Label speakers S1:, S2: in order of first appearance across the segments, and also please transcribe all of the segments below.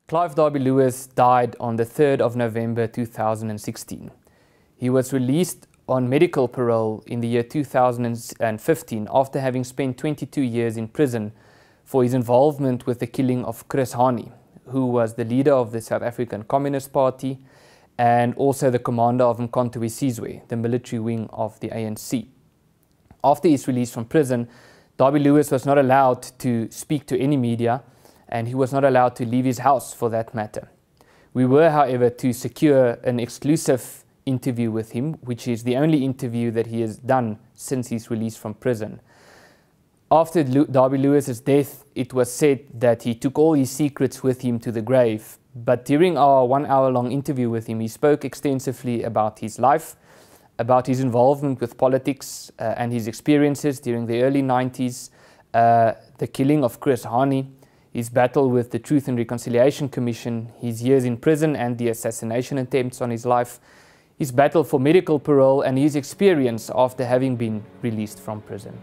S1: Clive Derby-Lewis died on the 3rd of November 2016. He was released on medical parole in the year 2015 after having spent 22 years in prison for his involvement with the killing of Chris Hani, who was the leader of the South African Communist Party and also the commander of Umkhonto we Sizwe, the military wing of the ANC. After his release from prison, Derby-Lewis was not allowed to speak to any media, and he was not allowed to leave his house for that matter. We were, however, to secure an exclusive interview with him, which is the only interview that he has done since his release from prison. After Derby-Lewis's death, it was said that he took all his secrets with him to the grave. But during our 1 hour long interview with him, he spoke extensively about his life, about his involvement with politics and his experiences during the early 90s, the killing of Chris Hani, his battle with the Truth and Reconciliation Commission, his years in prison and the assassination attempts on his life, his battle for medical parole, and his experience after having been released from prison.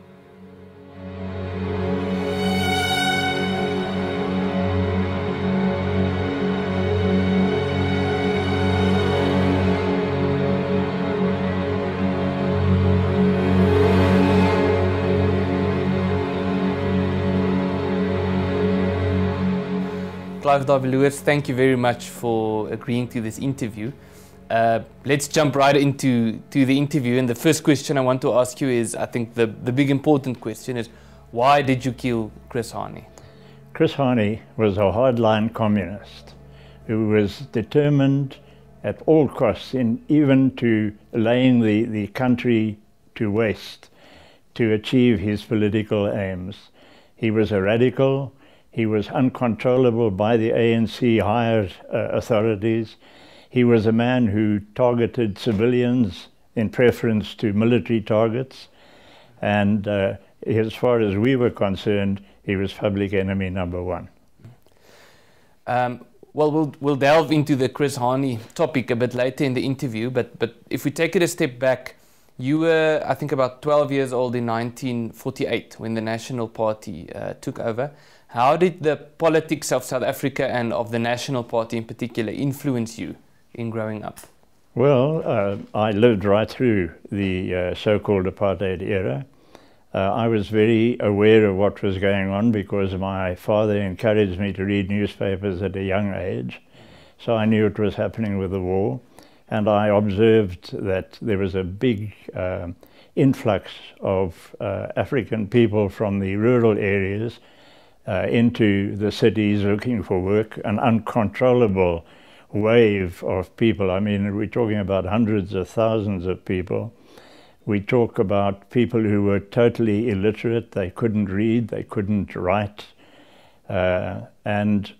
S1: Clive Derby-Lewis, thank you very much for agreeing to this interview. Let's jump right into the interview, and the first question I want to ask you is, I think the big important question is, why did you kill Chris Hani?
S2: Chris Hani was a hardline communist who was determined at all costs, even to laying the country to waste, to achieve his political aims. He was a radical. He was uncontrollable by the ANC hired authorities. He was a man who targeted civilians in preference to military targets. And as far as we were concerned, he was public enemy number one.
S1: Well, we'll delve into the Chris Hani topic a bit later in the interview, but if we take it a step back, you were, I think, about 12 years old in 1948 when the National Party took over. How did the politics of South Africa and of the National Party in particular influence you in growing up?
S2: Well, I lived right through the so-called apartheid era. I was very aware of what was going on because my father encouraged me to read newspapers at a young age. So I knew it was happening with the war. And I observed that there was a big influx of African people from the rural areas into the cities looking for work, an uncontrollable wave of people. I mean, we're talking about hundreds of thousands of people. We talk about people who were totally illiterate. They couldn't read, they couldn't write. And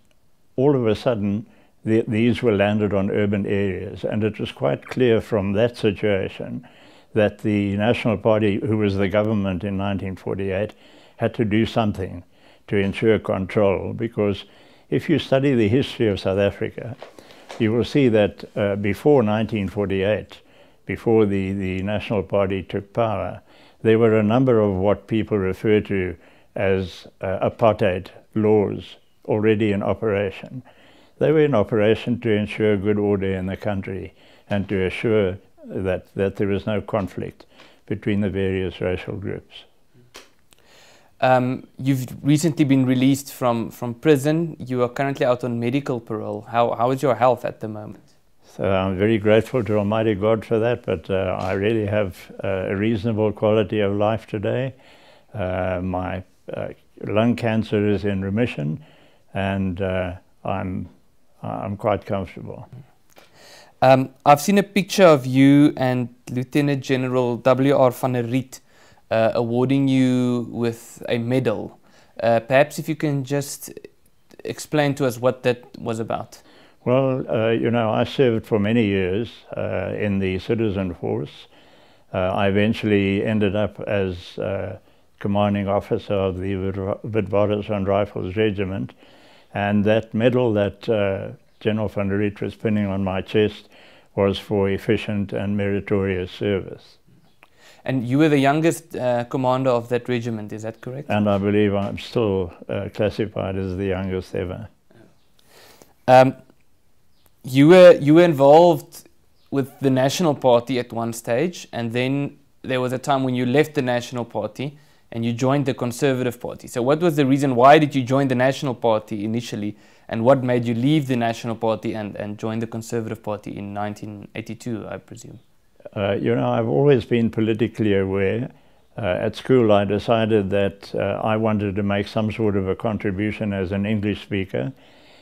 S2: all of a sudden, these were landed on urban areas. And it was quite clear from that situation that the National Party, who was the government in 1948, had to do something to ensure control, because if you study the history of South Africa, you will see that before 1948, before the National Party took power, there were a number of what people refer to as apartheid laws already in operation. They were in operation to ensure good order in the country and to assure that there was no conflict between the various racial groups.
S1: You've recently been released from prison. You are currently out on medical parole. How is your health at the moment?
S2: So I'm very grateful to Almighty God for that, but I really have a reasonable quality of life today. My lung cancer is in remission, and I'm quite comfortable.
S1: I've seen a picture of you and Lieutenant General W.R. van der Riet awarding you with a medal. Perhaps if you can just explain to us what that was about.
S2: Well, you know, I served for many years in the citizen force. I eventually ended up as commanding officer of the Witwatersrand Rifles Regiment, and that medal that General van der Riet was pinning on my chest was for efficient and meritorious service.
S1: And you were the youngest commander of that regiment, is that correct?
S2: And I believe I'm still classified as the youngest ever.
S1: You were involved with the National Party at one stage, and then there was a time when you left the National Party and you joined the Conservative Party. So what was the reason? Why did you join the National Party initially, and what made you leave the National Party and join the Conservative Party in 1982, I presume?
S2: You know, I've always been politically aware. At school, I decided that I wanted to make some sort of a contribution as an English speaker,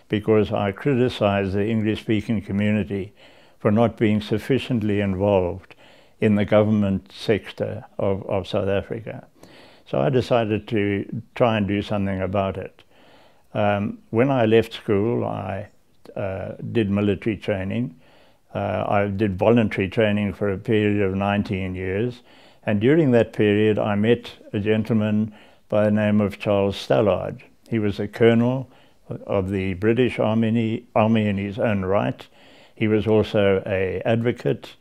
S2: because I criticized the English-speaking community for not being sufficiently involved in the government sector of South Africa. So I decided to try and do something about it. When I left school, I did military training. I did voluntary training for a period of 19 years. And during that period, I met a gentleman by the name of Charles Stallard. He was a colonel of the British Army in his own right. He was also an advocate.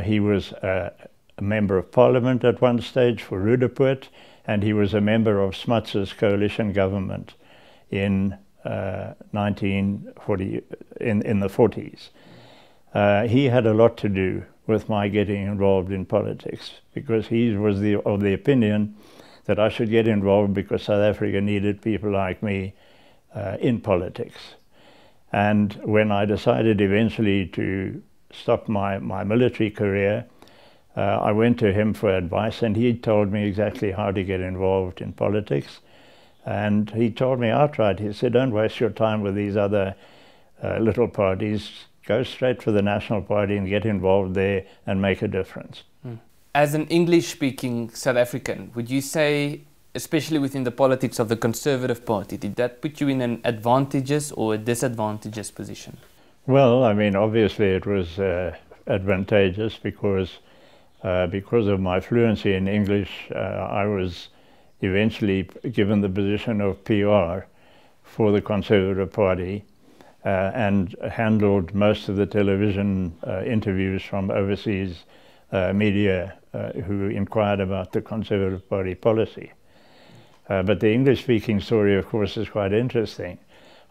S2: He was a member of Parliament at one stage for Roodepoort, and he was a member of Smuts's coalition government in 1940, in the 40s. He had a lot to do with my getting involved in politics, because he was of the opinion that I should get involved because South Africa needed people like me in politics. And when I decided eventually to stop my military career, I went to him for advice, and he told me exactly how to get involved in politics. And he told me outright, he said, don't waste your time with these other little parties. Go straight for the National Party and get involved there and make a difference.
S1: As an English-speaking South African, would you say, especially within the politics of the Conservative Party, did that put you in an advantageous or a disadvantageous position?
S2: Well, I mean, obviously it was advantageous because of my fluency in English. I was eventually given the position of PR for the Conservative Party, and handled most of the television interviews from overseas media who inquired about the Conservative Party policy. But the English-speaking story, of course, is quite interesting.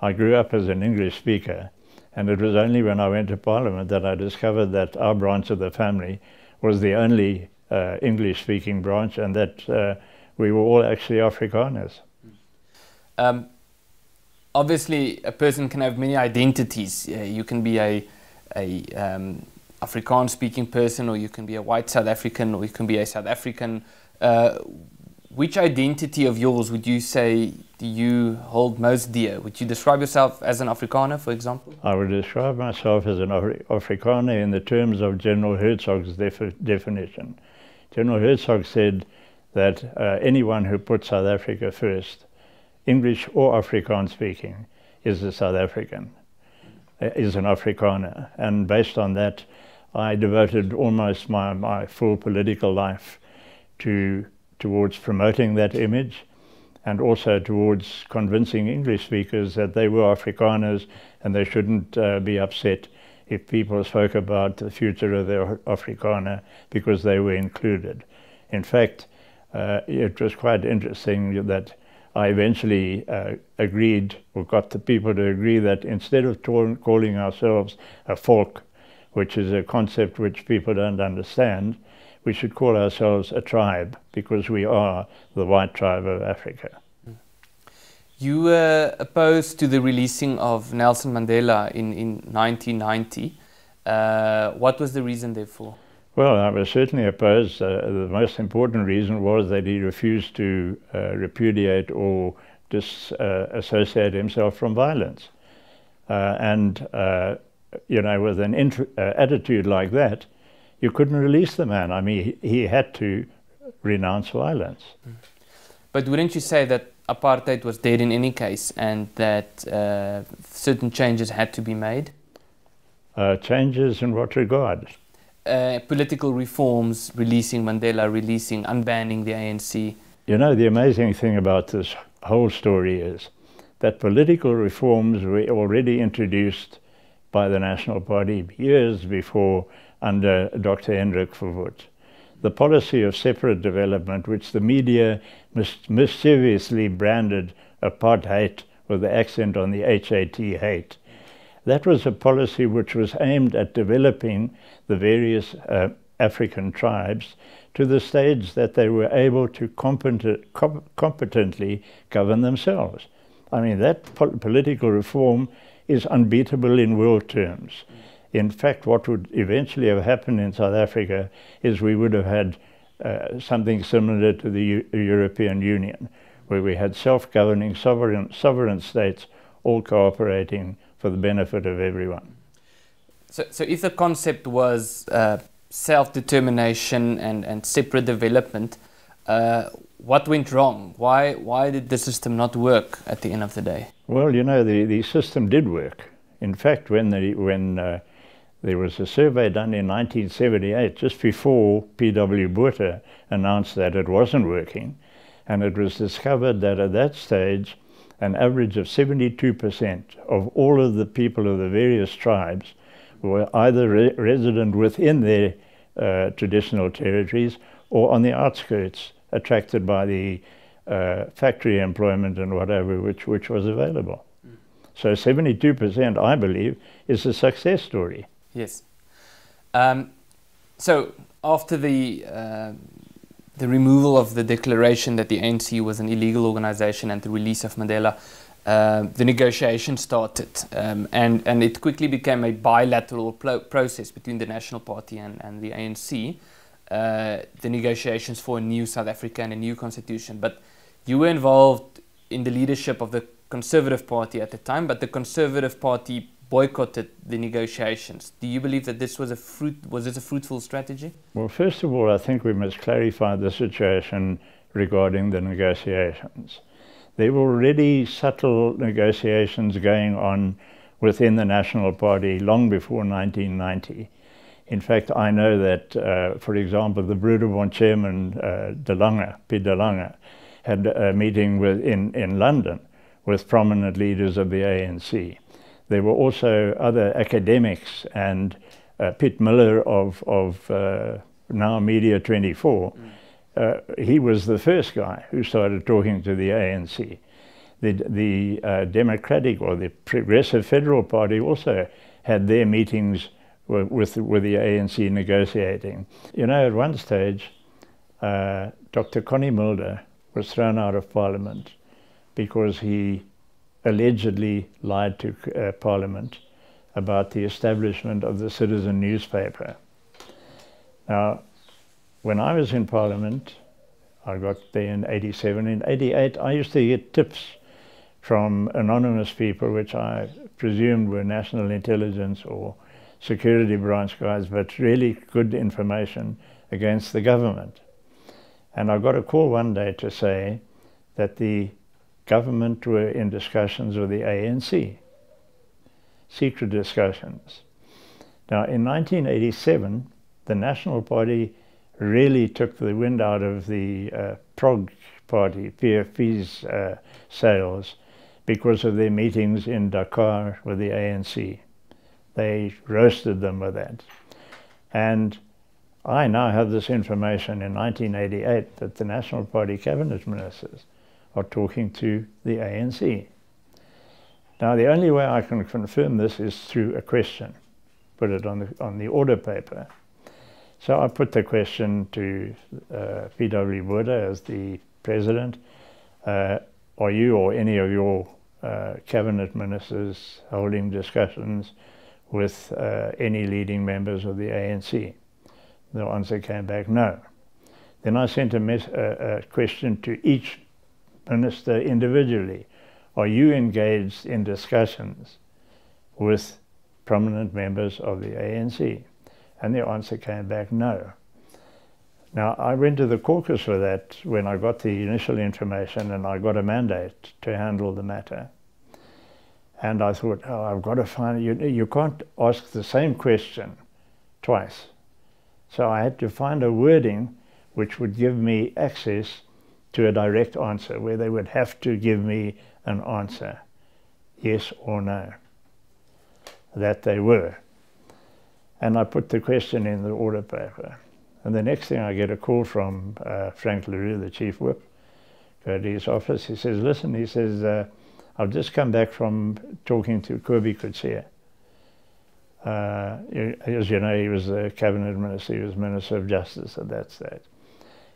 S2: I grew up as an English speaker, and it was only when I went to Parliament that I discovered that our branch of the family was the only English-speaking branch, and that we were all actually Afrikaners.
S1: Obviously, a person can have many identities. You can be a Afrikaans-speaking person, or you can be a white South African, or you can be a South African. Which identity of yours would you say do you hold most dear? Would you describe yourself as an Afrikaner, for example?
S2: I would describe myself as an Afrikaner in the terms of General Hertzog's definition. General Herzog said that anyone who puts South Africa first, English or Afrikaans speaking, is a South African, is an Afrikaner. And based on that, I devoted almost my full political life towards promoting that image, and also towards convincing English speakers that they were Afrikaners and they shouldn't be upset if people spoke about the future of their Afrikaner because they were included. In fact, it was quite interesting that I eventually agreed, or got the people to agree, that instead of calling ourselves a folk, which is a concept which people don't understand, we should call ourselves a tribe, because we are the white tribe of Africa.
S1: You were opposed to the releasing of Nelson Mandela in 1990. What was the reason therefore?
S2: Well, I was certainly opposed. The most important reason was that he refused to repudiate or disassociate himself from violence. You know, with an attitude like that, you couldn't release the man. I mean, he had to renounce violence.
S1: But wouldn't you say that apartheid was dead in any case, and that certain changes had to be made?
S2: Changes in what regard?
S1: Political reforms, releasing Mandela, unbanning the ANC.
S2: You know, the amazing thing about this whole story is that political reforms were already introduced by the National Party years before, under Dr. Hendrik Verwoerd. The policy of separate development, which the media mischievously branded apartheid with the accent on the HAT, hate, That was a policy which was aimed at developing the various African tribes to the stage that they were able to competently govern themselves. I mean, that political reform is unbeatable in world terms. In fact, what would eventually have happened in South Africa is we would have had something similar to the European Union, where we had self-governing sovereign states all cooperating for the benefit of everyone.
S1: So if the concept was self-determination and separate development, what went wrong? Why did the system not work at the end of the day?
S2: Well, you know, the system did work. In fact, when there was a survey done in 1978, just before P.W. Botha announced that it wasn't working, and it was discovered that at that stage, an average of 72% of all of the people of the various tribes were either resident within their traditional territories or on the outskirts, attracted by the factory employment and whatever which was available. So 72%, I believe, is a success story.
S1: Yes. So after the removal of the declaration that the ANC was an illegal organization and the release of Mandela, the negotiation started, and it quickly became a bilateral process between the National Party and the ANC, the negotiations for a new South Africa and a new constitution. But you were involved in the leadership of the Conservative Party at the time, but the Conservative Party boycotted the negotiations. Do you believe that this was a fruitful strategy? Well,
S2: first of all, I think we must clarify the situation regarding the negotiations. There were already subtle negotiations going on within the National Party long before 1990. In fact, I know that, for example, the Broederbond chairman, Piet de Lange, had a meeting in London with prominent leaders of the ANC. There were also other academics, and Piet Miller of now Media 24, he was the first guy who started talking to the ANC. The Democratic or the Progressive Federal Party also had their meetings with the ANC negotiating. You know, at one stage, Dr. Connie Mulder was thrown out of Parliament because he allegedly lied to Parliament about the establishment of the Citizen newspaper. Now, when I was in Parliament, I got there in 87. In 88, I used to get tips from anonymous people, which I presumed were national intelligence or security branch guys, but really good information against the government. And I got a call one day to say that the government were in discussions with the ANC, secret discussions. Now, in 1987, the National Party really took the wind out of the Prog Party, PFP's sails, because of their meetings in Dakar with the ANC. They roasted them with that. And I now have this information in 1988 that the National Party cabinet ministers are talking to the ANC. Now, the only way I can confirm this is through a question, put it on the order paper. So I put the question to P.W. Botha as the president, are you or any of your cabinet ministers holding discussions with any leading members of the ANC? The answer came back, no. Then I sent a question to each minister individually. Are you engaged in discussions with prominent members of the ANC? And the answer came back, no. Now, I went to the caucus for that when I got the initial information, and I got a mandate to handle the matter. And I thought, oh, I've got to find, you can't ask the same question twice. So I had to find a wording which would give me access to a direct answer, where they would have to give me an answer, yes or no, that they were. And I put the question in the order paper. And the next thing I get a call from Frank LaRue, the chief whip, go to his office. He says, listen, he says, I've just come back from talking to Kobie Coetzee. As you know, he was the cabinet minister, he was Minister of Justice at that stage.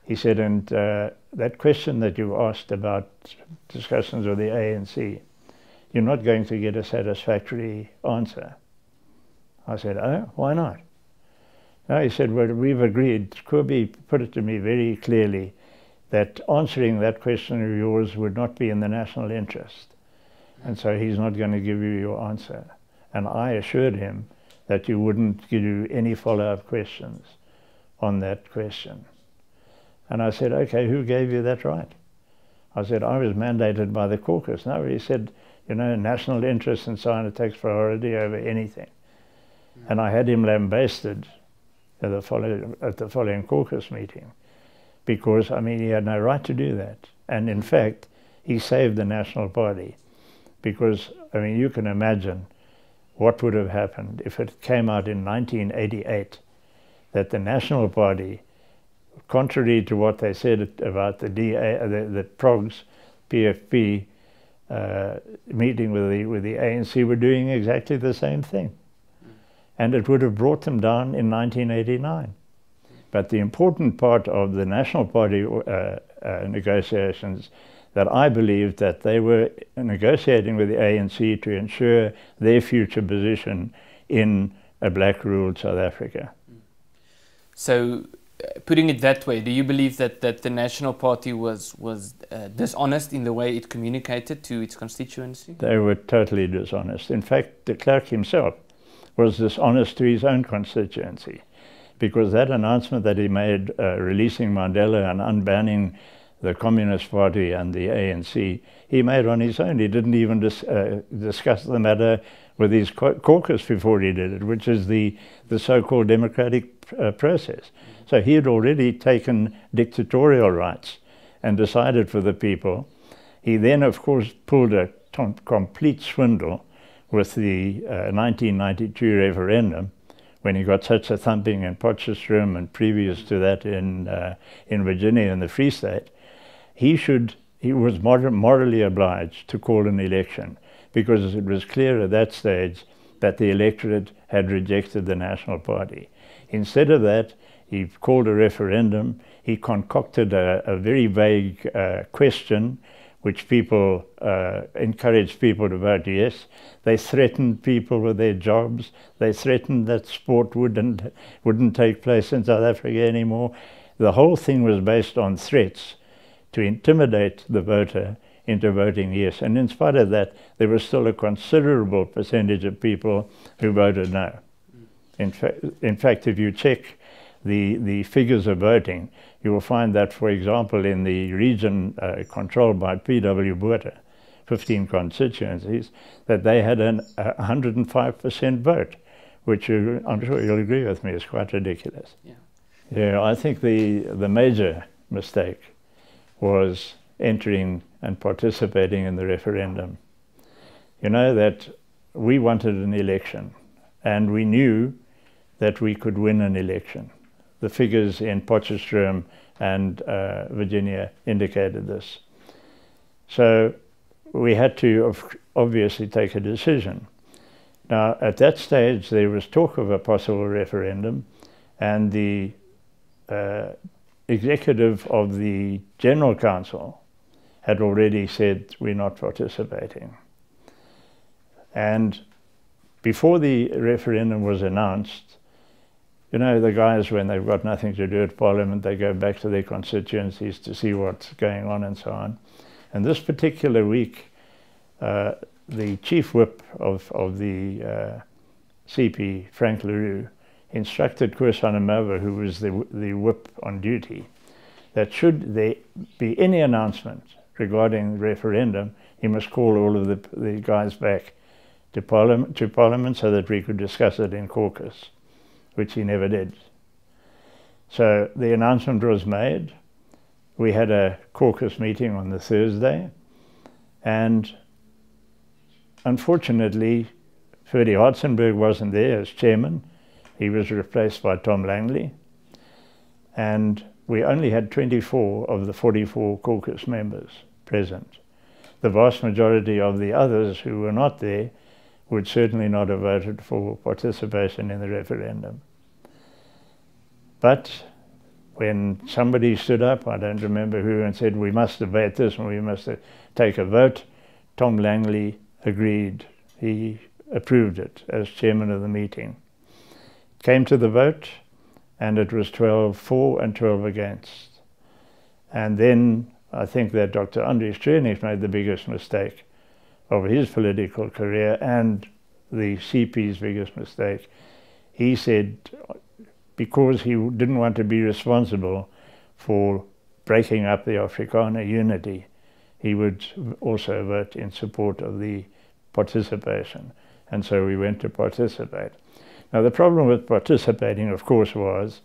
S2: He said, and that question that you asked about discussions with the ANC, you're not going to get a satisfactory answer. I said, oh, why not? No, he said, well, we've agreed. Kirby put it to me very clearly that answering that question of yours would not be in the national interest. And so he's not going to give you your answer. And I assured him that you wouldn't give you any follow-up questions on that question. And I said, okay, who gave you that right? I said, I was mandated by the caucus. No, he said, you know, national interest and so on, it takes priority over anything. And I had him lambasted at the following caucus meeting because, I mean, he had no right to do that. And in fact, he saved the National Party because, I mean, you can imagine what would have happened if it came out in 1988 that the National Party, contrary to what they said about the PROGS, PFP, meeting with the ANC, were doing exactly the same thing. And it would have brought them down in 1989. But the important part of the National Party negotiations, that I believe that they were negotiating with the ANC to ensure their future position in a black-ruled South Africa.
S1: So, putting it that way, do you believe that the National Party was dishonest in the way it communicated to its constituency?
S2: They were totally dishonest. In fact, de Klerk himself was dishonest to his own constituency, because that announcement that he made releasing Mandela and unbanning the Communist Party and the ANC, he made on his own. He didn't even discuss the matter with his caucus before he did it, which is the so-called democratic process. So he had already taken dictatorial rights and decided for the people. He then, of course, pulled a complete swindle with the 1992 referendum, when he got such a thumping in Potchefstroom and previous to that in Virginia and the Free State. He was morally obliged to call an election, because it was clear at that stage that the electorate had rejected the National Party. Instead of that, he called a referendum. He concocted a very vague question, which people encouraged people to vote yes. They threatened people with their jobs. They threatened that sport wouldn't take place in South Africa anymore. The whole thing was based on threats to intimidate the voter into voting yes. And in spite of that, there was still a considerable percentage of people who voted no. In fact, if you check the figures of voting, you will find that, for example, in the region controlled by P.W. Botha, 15 constituencies, that they had a 105% vote, which I'm sure you'll agree with me is quite ridiculous. Yeah, I think the major mistake was entering and participating in the referendum. You know that we wanted an election, and we knew that we could win an election. The figures in Potchefstroom and Virginia indicated this. So we had to obviously take a decision. Now, at that stage, there was talk of a possible referendum, and the executive of the General Council had already said, we're not participating. And before the referendum was announced, you know, the guys, when they've got nothing to do at Parliament, they go back to their constituencies to see what's going on and so on. And this particular week, the chief whip of the CP, Frank LaRue, instructed Koos van der Merwe, who was the whip on duty, that should there be any announcement regarding the referendum, he must call all of the guys back to Parliament so that we could discuss it in caucus, which he never did. So the announcement was made. We had a caucus meeting on the Thursday, and unfortunately, Ferdy Hartzenberg wasn't there as chairman. He was replaced by Tom Langley, and we only had 24 of the 44 caucus members present. The vast majority of the others who were not there would certainly not have voted for participation in the referendum. But when somebody stood up, I don't remember who, and said, we must debate this and we must take a vote, Tom Langley agreed. He approved it as chairman of the meeting. Came to the vote, and it was 12 for and 12 against. And then I think that Dr. Andries Strenicht made the biggest mistake of his political career and the CP's biggest mistake. He said, because he didn't want to be responsible for breaking up the Afrikaner unity, he would also vote in support of the participation. And so we went to participate. Now the problem with participating, of course, was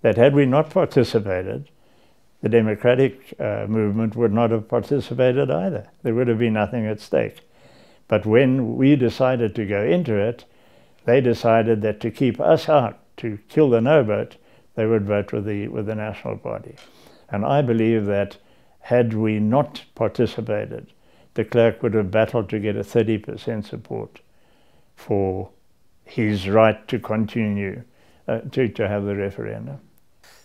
S2: that had we not participated, the democratic movement would not have participated either. There would have been nothing at stake. But when we decided to go into it, they decided that to keep us out, to kill the no vote, they would vote with the National Party. And I believe that had we not participated, de Klerk would have battled to get a 30% support for his right to continue to have the referendum.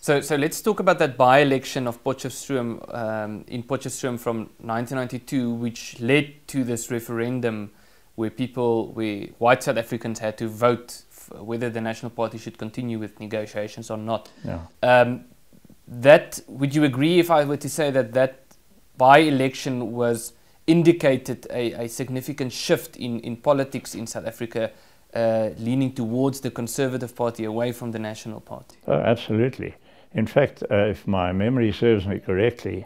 S1: So let's talk about that by-election of Potchefstroom in Potchefstroom from 1992, which led to this referendum where white South Africans had to vote whether the National Party should continue with negotiations or not.
S2: Yeah.
S1: Would you agree if I were to say that by-election indicated a significant shift in politics in South Africa, leaning towards the Conservative Party away from the National Party?
S2: Oh, absolutely. In fact, if my memory serves me correctly,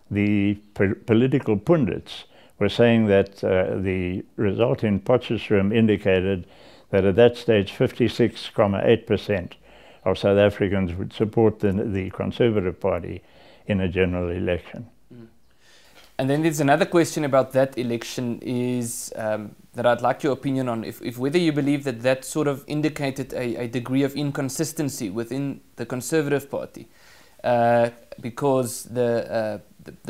S2: the political pundits were saying that the result in Potchefstroom indicated that at that stage 56.8% of South Africans would support the Conservative Party in a general election.
S1: And then there's another question about that election is that I'd like your opinion on, if whether you believe that sort of indicated a degree of inconsistency within the Conservative Party, because the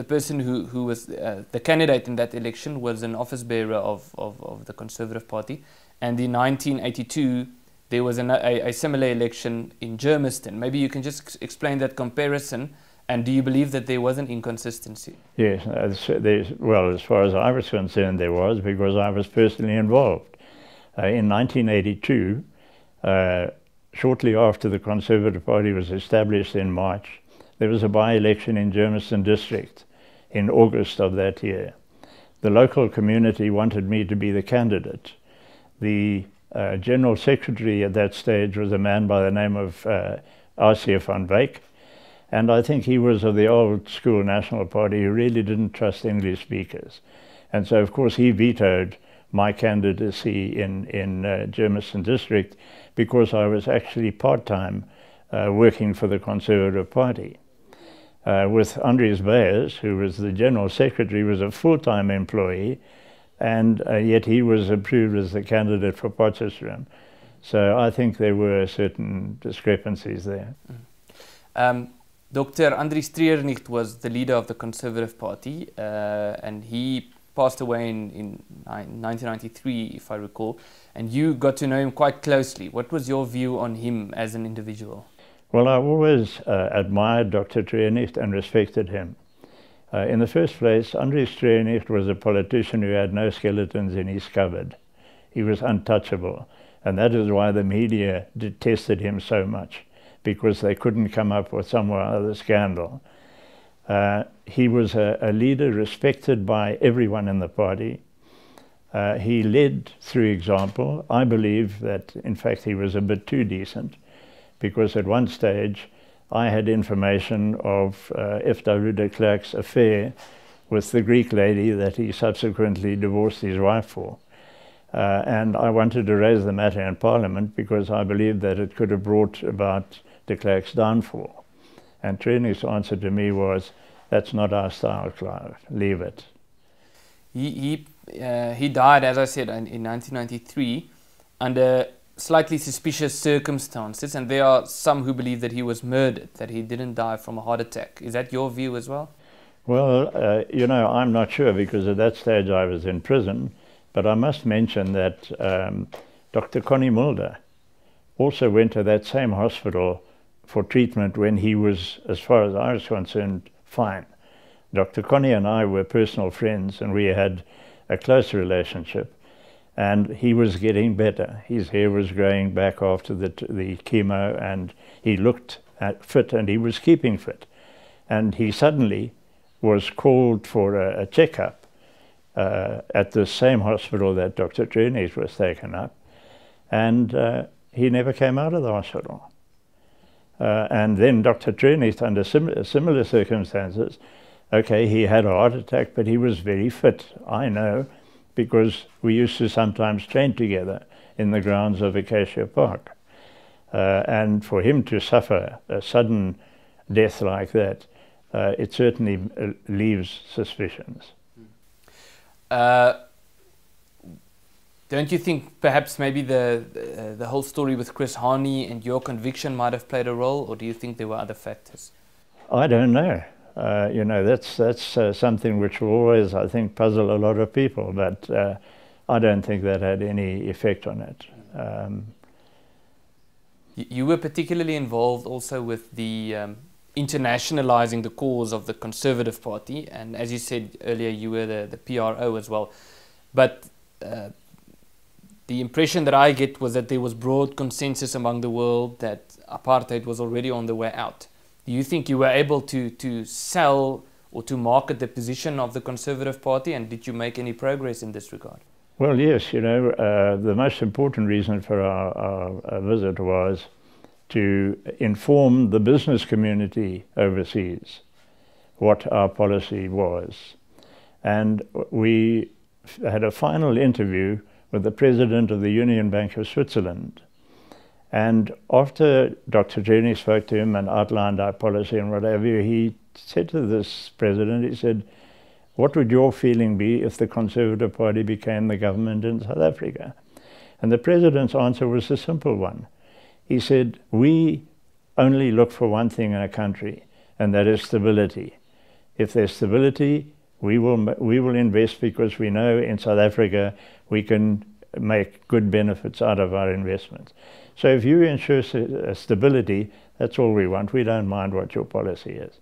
S1: person who was the candidate in that election was an office bearer of the Conservative Party, and in 1982 there was a similar election in Germiston. Maybe you can just explain that comparison. And do you believe that there was an inconsistency?
S2: Yes, well, as far as I was concerned, there was, because I was personally involved. In 1982, shortly after the Conservative Party was established in March, there was a by-election in Germiston district in August of that year. The local community wanted me to be the candidate. The General Secretary at that stage was a man by the name of R.C. van Wyk. And I think he was of the old school National Party who really didn't trust English speakers. And so, of course, he vetoed my candidacy in Germiston district because I was actually part-time working for the Conservative Party. With Andries Beyers, who was the General Secretary, was a full-time employee, and yet he was approved as the candidate for Potchefstroom. So I think there were certain discrepancies there.
S1: Dr. Andries Strenicht was the leader of the Conservative Party, and he passed away in 1993, if I recall, and you got to know him quite closely. What was your view on him as an individual?
S2: Well, I always admired Dr. Strenicht and respected him. In the first place, Andries Strenicht was a politician who had no skeletons in his cupboard. He was untouchable, and that is why the media detested him so much, because they couldn't come up with some other scandal. He was a leader respected by everyone in the party. He led through example. I believe that, in fact, he was a bit too decent, because at one stage I had information of F.W. de Klerk's affair with the Greek lady that he subsequently divorced his wife for. And I wanted to raise the matter in Parliament because I believed that it could have brought about de Klerk's downfall. And Strenicht's answer to me was, "That's not our style, Clive, leave it."
S1: He died, as I said, in 1993 under slightly suspicious circumstances, and there are some who believe that he was murdered, that he didn't die from a heart attack. Is that your view as well?
S2: Well, you know, I'm not sure, because at that stage I was in prison, But I must mention that Dr. Connie Mulder also went to that same hospital for treatment when he was, as far as I was concerned, fine. Dr. Connie and I were personal friends, and we had a close relationship. And he was getting better. His hair was growing back after the chemo, and he looked fit, and he was keeping fit. And he suddenly was called for a checkup at the same hospital that Dr. Chernies was taken up, and he never came out of the hospital. And then Dr. Chernies, under similar circumstances, okay, he had a heart attack, but he was very fit, I know, because we used to sometimes train together in the grounds of Acacia Park. And for him to suffer a sudden death like that, it certainly leaves suspicions.
S1: Don't you think perhaps maybe the whole story with Chris Hani and your conviction might have played a role, or do you think there were other factors?
S2: I don't know. You know, that's something which will always, I think, puzzle a lot of people, but I don't think that had any effect on it.
S1: You were particularly involved also with the internationalizing the cause of the Conservative Party, and as you said earlier, you were the PRO as well. But the impression that I get was that there was broad consensus among the world that apartheid was already on the way out. Do you think you were able to sell or to market the position of the Conservative Party, and did you make any progress in this regard?
S2: Well, yes, you know, the most important reason for our visit was to inform the business community overseas what our policy was. And we had a final interview with the president of the Union Bank of Switzerland. And after Dr. Jenny spoke to him and outlined our policy and whatever, he said to this president, he said, "What would your feeling be if the Conservative Party became the government in South Africa?" And the president's answer was a simple one. He said, "We only look for one thing in a country, and that is stability. If there's stability, we will invest, because we know in South Africa we can make good benefits out of our investments. So if you ensure stability, that's all we want. We don't mind what your policy is."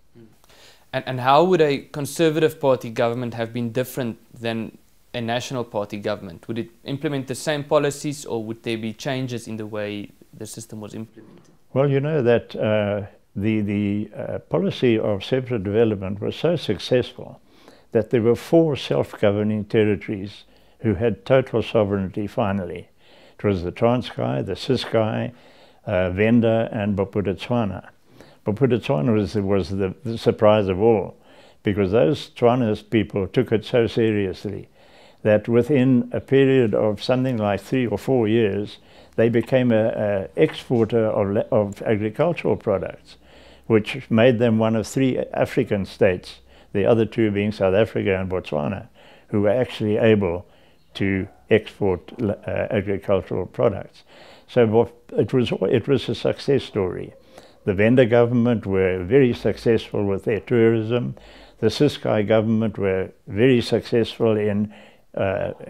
S1: And how would a Conservative Party government have been different than a National Party government? Would it implement the same policies, or would there be changes in the way the system was implemented?
S2: Well, you know that the policy of separate development was so successful that there were 4 self-governing territories who had total sovereignty finally. It was the Transkei, the Ciskei, Venda, and Bophuthatswana. Bophuthatswana was the surprise of all, because those Tswanas people took it so seriously that within a period of something like 3 or 4 years, they became an exporter of agricultural products, which made them one of 3 African states, the other 2 being South Africa and Botswana, who were actually able to export agricultural products. So it was a success story. The Venda government were very successful with their tourism. The Ciskei government were very successful in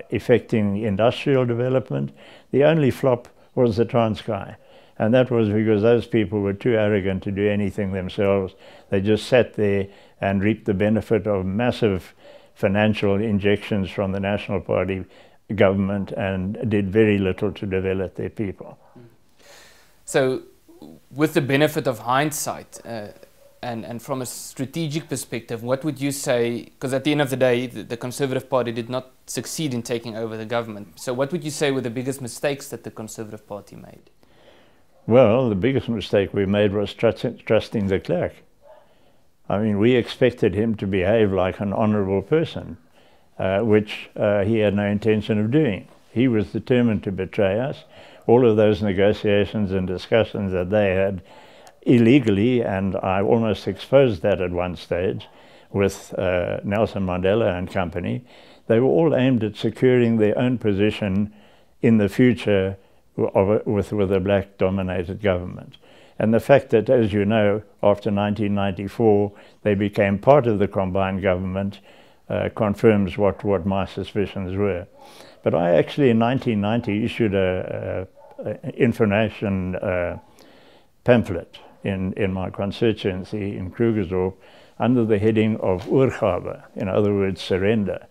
S2: effecting industrial development. The only flop was the Transkei, and that was because those people were too arrogant to do anything themselves. They just sat there and reaped the benefit of massive financial injections from the National Party government and did very little to develop their people.
S1: So, with the benefit of hindsight, and from a strategic perspective, what would you say, because at the end of the day, the Conservative Party did not succeed in taking over the government. So what would you say were the biggest mistakes that the Conservative Party made?
S2: Well, the biggest mistake we made was trusting de Klerk. I mean, we expected him to behave like an honorable person, which he had no intention of doing. He was determined to betray us. All of those negotiations and discussions that they had illegally, and I almost exposed that at one stage with Nelson Mandela and company, they were all aimed at securing their own position in the future with a black-dominated government. And the fact that, as you know, after 1994, they became part of the combined government confirms what my suspicions were. But I actually in 1990 issued a information pamphlet in my constituency in Krugersdorp under the heading of Oorgawe, in other words, surrender.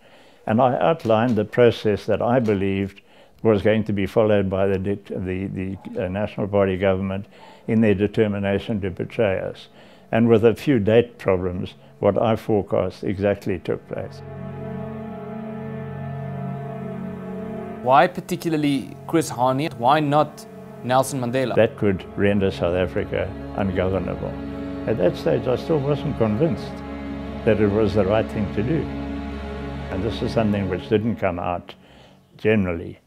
S2: And I outlined the process that I believed was going to be followed by the National Party government in their determination to betray us. And with a few date problems, what I forecast exactly took place.
S1: Why particularly Chris Hani? Why not Nelson Mandela?
S2: That could render South Africa ungovernable. At that stage, I still wasn't convinced that it was the right thing to do. And this is something which didn't come out generally